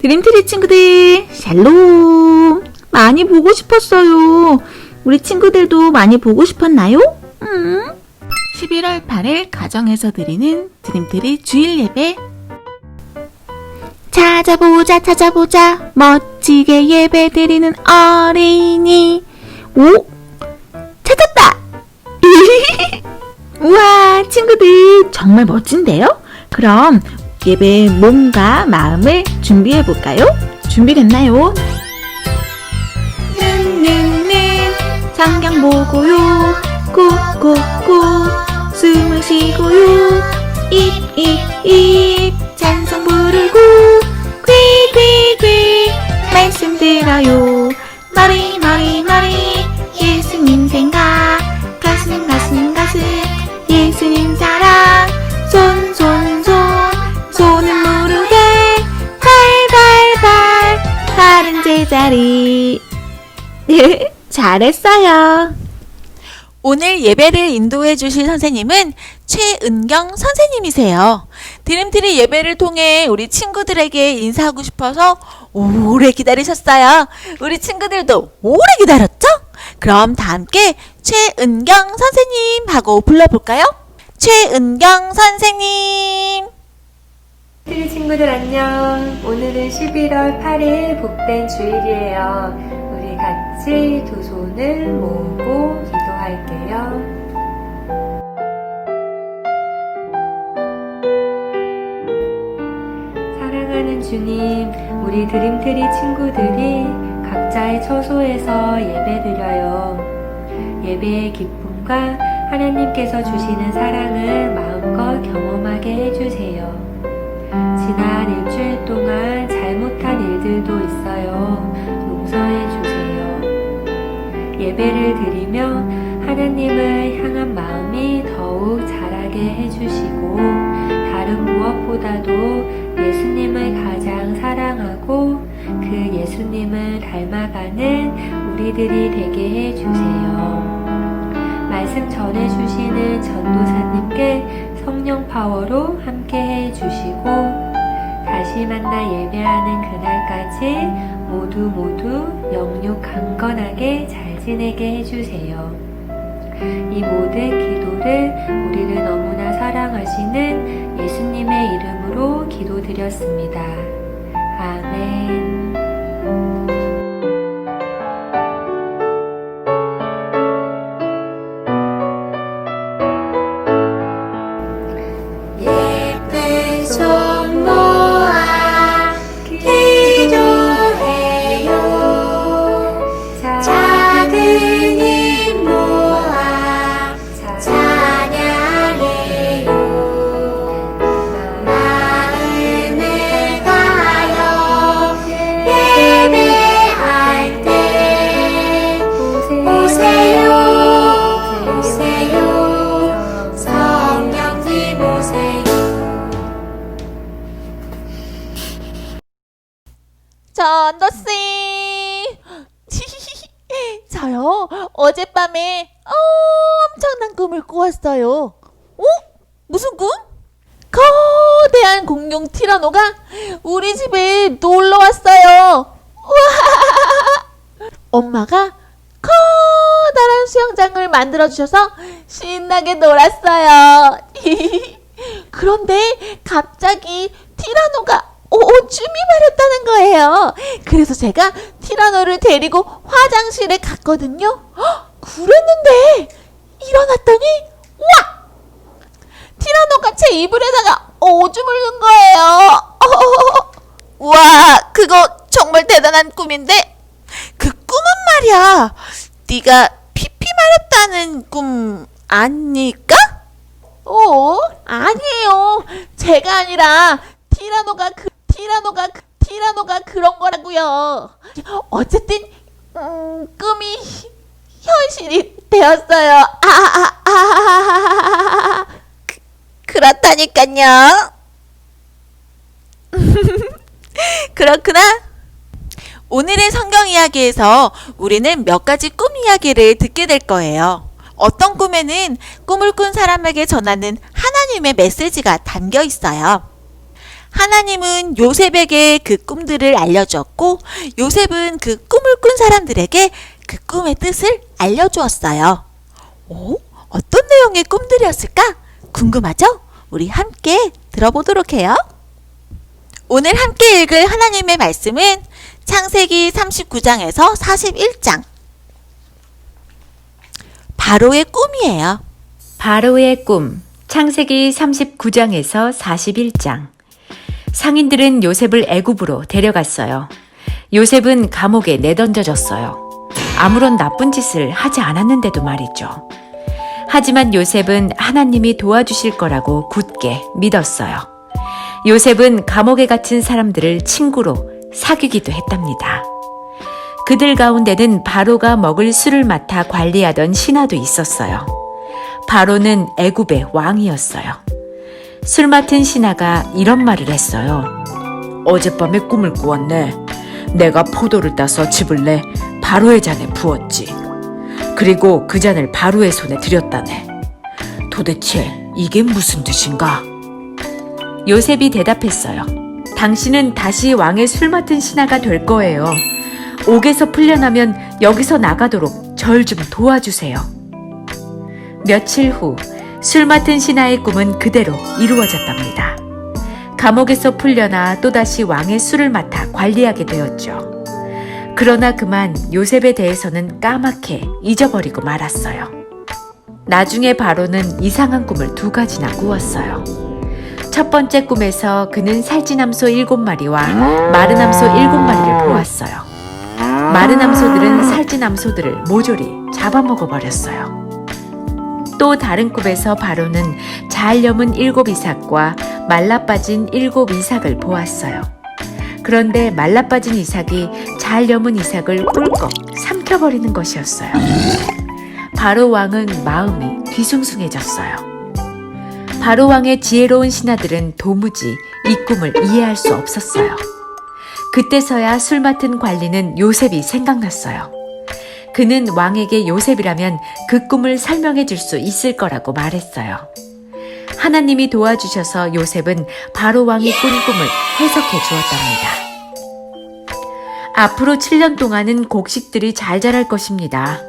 드림트리 친구들, 샬롬! 많이 보고 싶었어요. 우리 친구들도 많이 보고 싶었나요? 11월 8일 가정에서 드리는 드림트리 주일 예배. 찾아보자 멋지게 예배 드리는 어린이. 오? 찾았다! 우와, 친구들 정말 멋진데요? 그럼 예배의 몸과 마음을 준비해 볼까요? 준비됐나요? 성경 보고요. 꾹꾹꾹 숨을 쉬고요. 입 찬송 부르고 귀 말씀 들어요. 머리 예수님 생각 가슴 예수님 사랑 손은 무릎에 발은 제자리. 잘했어요. 오늘 예배를 인도해 주실 선생님은 최은경 선생님이세요. 드림트리 예배를 통해 우리 친구들에게 인사하고 싶어서 오래 기다리셨어요. 우리 친구들도 오래 기다렸죠? 그럼 다 함께 최은경 선생님 하고 불러볼까요? 최은경 선생님. 드림트리 친구들 안녕. 오늘은 11월 8일 복된 주일이에요. 우리 같이 두 손을 모으고 기도할게요. 사랑하는 주님, 우리 드림트리 친구들이 각자의 처소에서 예배드려요. 예배의 기쁨과 하나님께서 주시는 사랑을 마음껏 경험하게 해주세요. 지난 일주일 동안 잘못한 일들도 있어요. 용서해 주세요. 예배를 드리며 하나님을 향한 마음이 더욱 자라게 해주시고 다른 무엇보다도 예수님을 가장 사랑하고 그 예수님을 닮아가는 우리들이 되게 해주세요. 말씀 전해주시는 전도사님께 성령 파워로 함께 해주시고 다시 만나 예배하는 그날까지 모두 영육 강건하게 잘 지내게 해주세요. 이 모든 기도를 우리를 너무나 사랑하시는 예수님의 이름으로 기도드렸습니다. 아멘. 전도씨 저요 어젯밤에 엄청난 꿈을 꾸었어요. 무슨 꿈? 거대한 공룡 티라노가 우리 집에 놀러 왔어요. 우와! 엄마가 커다란 수영장을 만들어 주셔서 신나게 놀았어요. 그런데 갑자기 티라노가 오줌이 마렸다는 거예요. 그래서 제가 티라노를 데리고 화장실에 갔거든요. 그랬는데 일어났더니 와! 티라노가 제 이불에다가 오줌을 넣은 거예요. 와, 그거 정말 대단한 꿈인데 그 꿈은 말이야, 네가 피피 마렸다는 꿈 아닐까? 아니에요. 제가 아니라 티라노가 그런 거라고요. 어쨌든 꿈이 현실이 되었어요. 그렇다니까요. 그렇구나. 오늘의 성경 이야기에서 우리는 몇 가지 꿈 이야기를 듣게 될 거예요. 어떤 꿈에는 꿈을 꾼 사람에게 전하는 하나님의 메시지가 담겨 있어요. 하나님은 요셉에게 그 꿈들을 알려주었고 요셉은 그 꿈을 꾼 사람들에게 그 꿈의 뜻을 알려주었어요. 오, 어떤 내용의 꿈들이었을까? 궁금하죠? 우리 함께 들어보도록 해요. 오늘 함께 읽을 하나님의 말씀은 창세기 39장에서 41장. 바로의 꿈이에요. 바로의 꿈, 창세기 39장에서 41장. 상인들은 요셉을 애굽으로 데려갔어요. 요셉은 감옥에 내던져졌어요. 아무런 나쁜 짓을 하지 않았는데도 말이죠. 하지만 요셉은 하나님이 도와주실 거라고 굳게 믿었어요. 요셉은 감옥에 갇힌 사람들을 친구로 사귀기도 했답니다. 그들 가운데는 바로가 먹을 술을 맡아 관리하던 신하도 있었어요. 바로는 애굽의 왕이었어요. 술 맡은 신하가 이런 말을 했어요. 어젯밤에 꿈을 꾸었네. 내가 포도를 따서 즙을 내 바로의 잔에 부었지. 그리고 그 잔을 바로의 손에 들였다네. 도대체 이게 무슨 뜻인가? 요셉이 대답했어요. 당신은 다시 왕의 술 맡은 신하가 될 거예요. 옥에서 풀려나면 여기서 나가도록 절 좀 도와주세요. 며칠 후 술 맡은 신하의 꿈은 그대로 이루어졌답니다. 감옥에서 풀려나 또다시 왕의 술을 맡아 관리하게 되었죠. 그러나 그만 요셉에 대해서는 까맣게 잊어버리고 말았어요. 나중에 바로는 이상한 꿈을 2가지나 꾸었어요. 첫 번째 꿈에서 그는 살찐암소 7마리와 마른 암소 7마리를 보았어요. 마른 암소들은 살찐 암소들을 모조리 잡아먹어버렸어요. 또 다른 꿈에서 바로는 잘 여문 7이삭과 말라빠진 7이삭을 보았어요. 그런데 말라빠진 이삭이 잘 여문 이삭을 꿀꺽 삼켜버리는 것이었어요. 바로 왕은 마음이 뒤숭숭해졌어요. 바로 왕의 지혜로운 신하들은 도무지 이 꿈을 이해할 수 없었어요. 그때서야 술 맡은 관리는 요셉이 생각났어요. 그는 왕에게 요셉이라면 그 꿈을 설명해 줄 수 있을 거라고 말했어요. 하나님이 도와주셔서 요셉은 바로 왕이 꾼 꿈을 해석해 주었답니다. 앞으로 7년 동안은 곡식들이 잘 자랄 것입니다.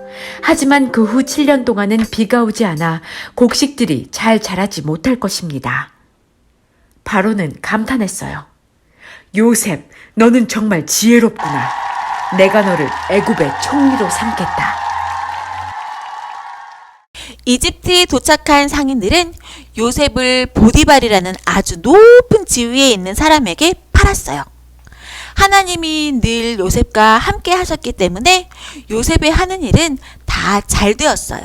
하지만 그 후 7년 동안은 비가 오지 않아 곡식들이 잘 자라지 못할 것입니다. 바로는 감탄했어요. 요셉, 너는 정말 지혜롭구나. 내가 너를 애굽의 총리로 삼겠다. 이집트에 도착한 상인들은 요셉을 보디발이라는 아주 높은 지위에 있는 사람에게 팔았어요. 하나님이 늘 요셉과 함께 하셨기 때문에 요셉의 하는 일은 다 잘 되었어요.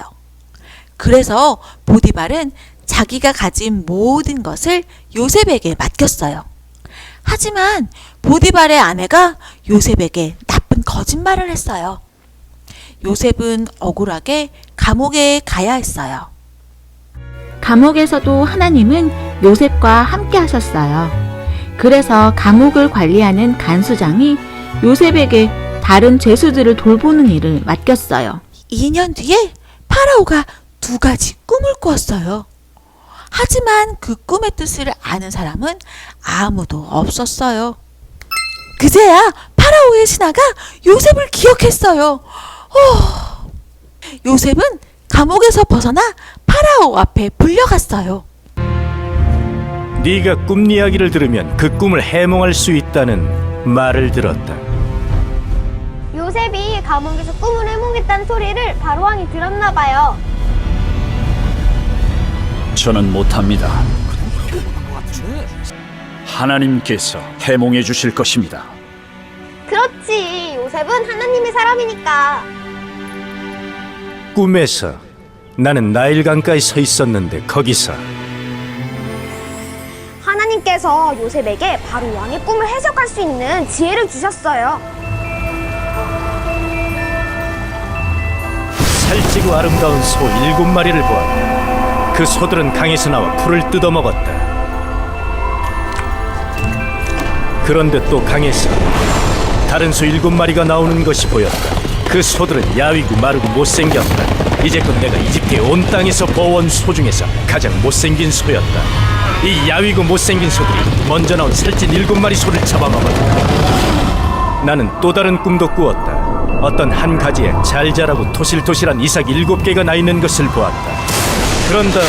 그래서 보디발은 자기가 가진 모든 것을 요셉에게 맡겼어요. 하지만 보디발의 아내가 요셉에게 나쁜 거짓말을 했어요. 요셉은 억울하게 감옥에 가야 했어요. 감옥에서도 하나님은 요셉과 함께 하셨어요. 그래서 감옥을 관리하는 간수장이 요셉에게 다른 죄수들을 돌보는 일을 맡겼어요. 2년 뒤에 파라오가 2가지 꿈을 꾸었어요. 하지만 그 꿈의 뜻을 아는 사람은 아무도 없었어요. 그제야 파라오의 신하가 요셉을 기억했어요. 요셉은 감옥에서 벗어나 파라오 앞에 불려갔어요. 네가 꿈 이야기를 들으면 그 꿈을 해몽할 수 있다는 말을 들었다. 요셉이 감옥에서 꿈을 해몽했다는 소리를 바로왕이 들었나 봐요. 저는 못합니다. 하나님께서 해몽해 주실 것입니다. 그렇지, 요셉은 하나님의 사람이니까. 꿈에서 나는 나일강가에 서 있었는데 거기서 하나님께서 요셉에게 바로 왕의 꿈을 해석할 수 있는 지혜를 주셨어요. 살찌고 아름다운 소 7마리를 보았다. 그 소들은 강에서 나와 풀을 뜯어먹었다. 그런데 또 강에서 다른 소 7마리가 나오는 것이 보였다. 그 소들은 야위고 마르고 못생겼다. 이제껏 내가 이집트의 온 땅에서 보아온 소 중에서 가장 못생긴 소였다. 이 야위고 못생긴 소들이 먼저 나온 살찐 7마리 소를 잡아먹었다. 나는 또 다른 꿈도 꾸었다. 어떤 한 가지에 잘 자라고 토실토실한 이삭 7개가 나 있는 것을 보았다. 그런 다음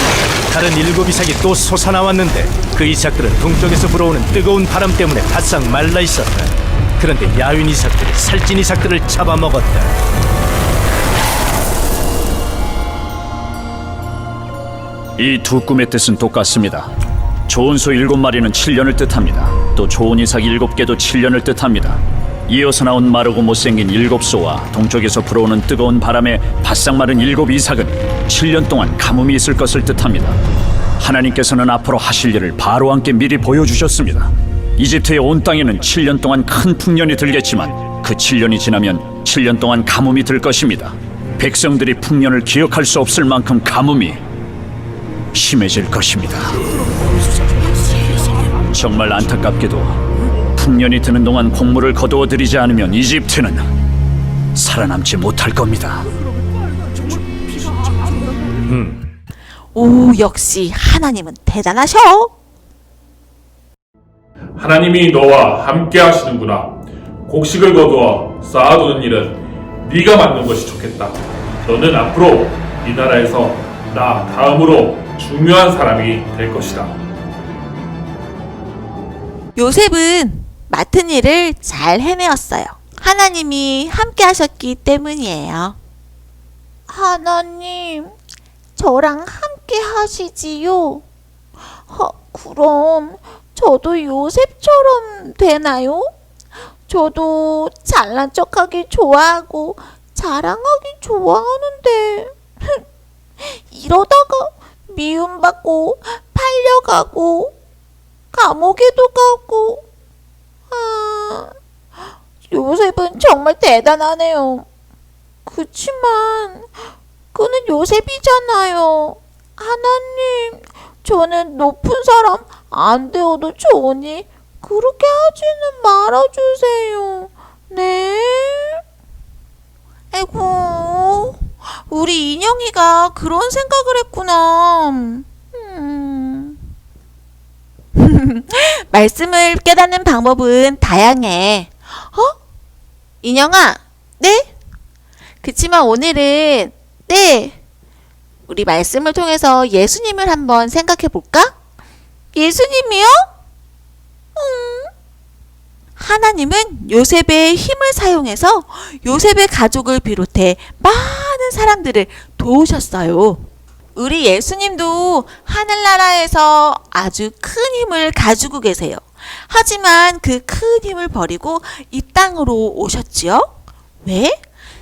다른 7 이삭이 또 솟아나왔는데 그 이삭들은 동쪽에서 불어오는 뜨거운 바람 때문에 바싹 말라 있었다. 그런데 야윈 이삭들이 살찐 이삭들을 잡아먹었다. 이 두 꿈의 뜻은 똑같습니다. 좋은 소 7마리는 7년을 뜻합니다. 또 좋은 이삭 7개도 7년을 뜻합니다. 이어서 나온 마르고 못생긴 7소와 동쪽에서 불어오는 뜨거운 바람에 바싹 마른 7 이삭은 7년 동안 가뭄이 있을 것을 뜻합니다. 하나님께서는 앞으로 하실 일을 바로와 함께 미리 보여주셨습니다. 이집트의 온 땅에는 7년 동안 큰 풍년이 들겠지만 그 7년이 지나면 7년 동안 가뭄이 들 것입니다. 백성들이 풍년을 기억할 수 없을 만큼 가뭄이 심해질 것입니다. 정말 안타깝게도 풍년이 드는 동안 곡물을 거두어 들이지 않으면 이집트는 살아남지 못할 겁니다. 오, 역시 하나님은 대단하셔. 하나님이 너와 함께 하시는구나. 곡식을 거두어 쌓아두는 일은 네가 맡는 것이 좋겠다. 너는 앞으로 이 나라에서 나 다음으로 중요한 사람이 될 것이다. 요셉은 맡은 일을 잘 해내었어요. 하나님이 함께 하셨기 때문이에요. 하나님, 저랑 함께 하시지요? 그럼 저도 요셉처럼 되나요? 저도 잘난 척하기 좋아하고 자랑하기 좋아하는데 이러다가 미움받고 팔려가고 감옥에도 가고. 요셉은 정말 대단하네요. 그치만 그는 요셉이잖아요. 하나님, 저는 높은 사람 안 되어도 좋으니 그렇게 하지는 말아주세요. 네? 아이고, 우리 인형이가 그런 생각을 했구나. 말씀을 깨닫는 방법은 다양해. 인형아, 네? 그치만 오늘은, 네, 우리 말씀을 통해서 예수님을 한번 생각해 볼까? 예수님이요? 하나님은 요셉의 힘을 사용해서 요셉의 가족을 비롯해 많은 사람들을 도우셨어요. 우리 예수님도 하늘나라에서 아주 큰 힘을 가지고 계세요. 하지만 그 큰 힘을 버리고 이 땅으로 오셨지요? 왜?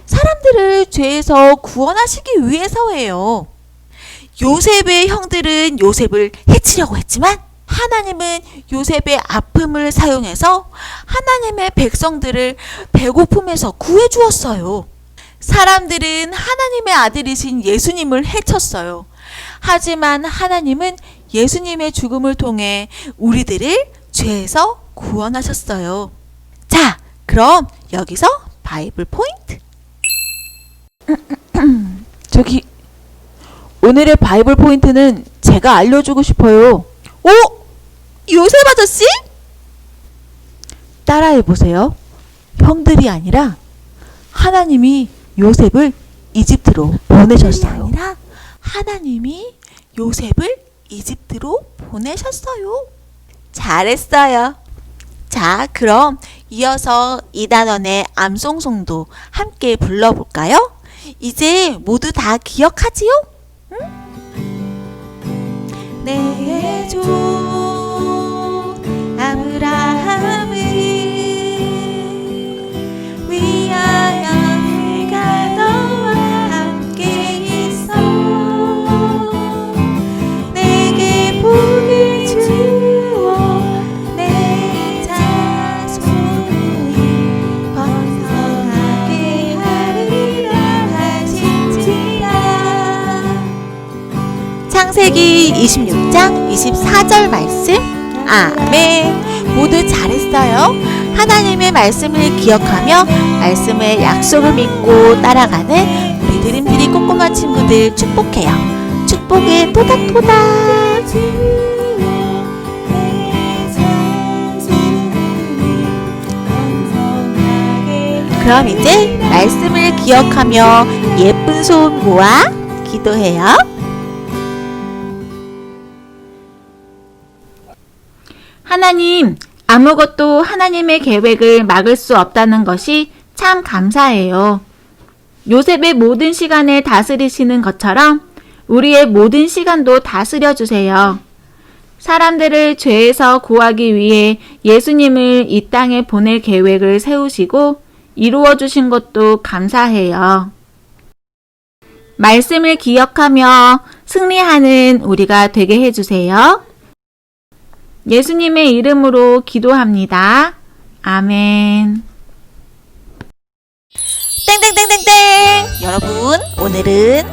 사람들을 죄에서 구원하시기 위해서예요. 요셉의 형들은 요셉을 해치려고 했지만 하나님은 요셉의 아픔을 사용해서 하나님의 백성들을 배고픔에서 구해주었어요. 사람들은 하나님의 아들이신 예수님을 해쳤어요. 하지만 하나님은 예수님의 죽음을 통해 우리들을 죄에서 구원하셨어요. 자, 그럼 여기서 바이블 포인트. 저기, 오늘의 바이블 포인트는 제가 알려주고 싶어요. 오! 요셉 아저씨? 따라해보세요. 형들이 아니라 하나님이 요셉을 이집트로 보내셨어요. 하나님이 요셉을 이집트로 보내셨어요. 잘했어요. 자, 그럼 이어서 이단원의 암송송도 함께 불러볼까요? 이제 모두 다 기억하지요? 응? 내 주 아브라함을 위하여 내가 너와 함께 있어 내게 복을 주어 내 자손이 번성하게 하리라 하신지라. 창세기 26장 24절 말씀. 아멘. 모두 잘했어요. 하나님의 말씀을 기억하며 말씀의 약속을 믿고 따라가는 우리 드림들이 꼬꼬마 친구들 축복해요. 축복의 토닥토닥. 그럼 이제 말씀을 기억하며 예쁜 손 모아 기도해요. 하나님, 아무것도 하나님의 계획을 막을 수 없다는 것이 참 감사해요. 요셉의 모든 시간을 다스리시는 것처럼 우리의 모든 시간도 다스려 주세요. 사람들을 죄에서 구하기 위해 예수님을 이 땅에 보낼 계획을 세우시고 이루어 주신 것도 감사해요. 말씀을 기억하며 승리하는 우리가 되게 해주세요. 예수님의 이름으로 기도합니다. 아멘. 땡땡땡땡땡! 여러분, 오늘은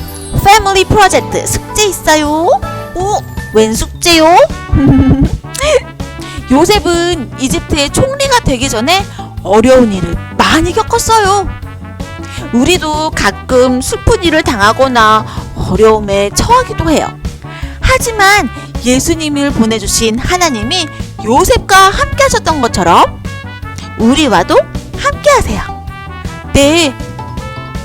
패밀리 프로젝트 숙제 있어요. 오, 웬 숙제요? 요셉은 이집트의 총리가 되기 전에 어려운 일을 많이 겪었어요. 우리도 가끔 슬픈 일을 당하거나 어려움에 처하기도 해요. 하지만 예수님을 보내주신 하나님이 요셉과 함께 하셨던 것처럼 우리와도 함께 하세요. 네,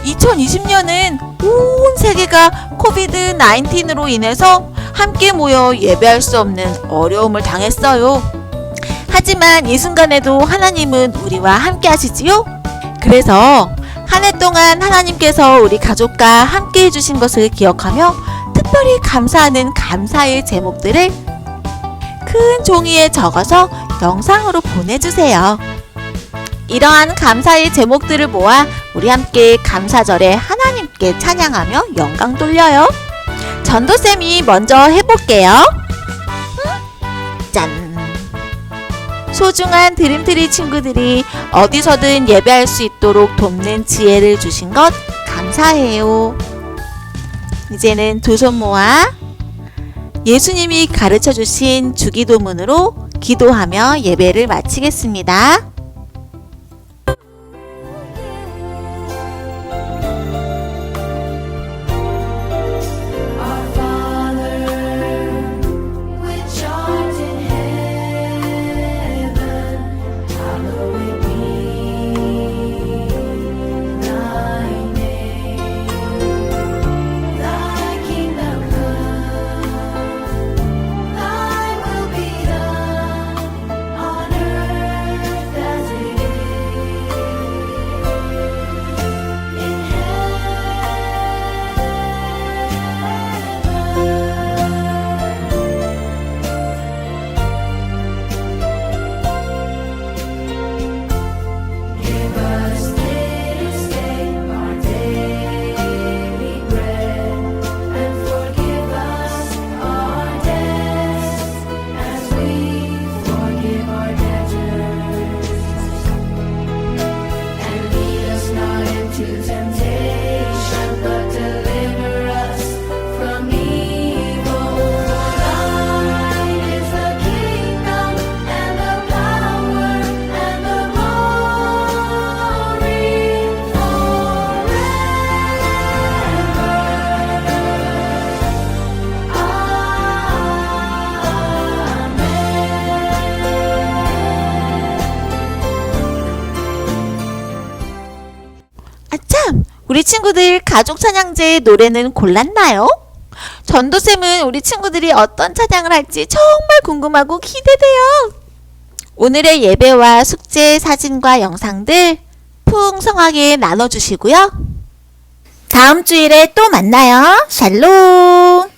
2020년은 온 세계가 코비드-19으로 인해서 함께 모여 예배할 수 없는 어려움을 당했어요. 하지만 이 순간에도 하나님은 우리와 함께 하시지요? 그래서 한 해 동안 하나님께서 우리 가족과 함께 해주신 것을 기억하며 특별히 감사하는 감사의 제목들을 큰 종이에 적어서 영상으로 보내주세요. 이러한 감사의 제목들을 모아 우리 함께 감사절에 하나님께 찬양하며 영광 돌려요. 전도쌤이 먼저 해볼게요. 짠! 소중한 드림트리 친구들이 어디서든 예배할 수 있도록 돕는 지혜를 주신 것 감사해요. 이제는 두 손 모아 예수님이 가르쳐 주신 주기도문으로 기도하며 예배를 마치겠습니다. 우리 친구들 가족 찬양제 노래는 골랐나요? 전도쌤은 우리 친구들이 어떤 찬양을 할지 정말 궁금하고 기대돼요. 오늘의 예배와 숙제 사진과 영상들 풍성하게 나눠주시고요. 다음 주일에 또 만나요. 샬롬!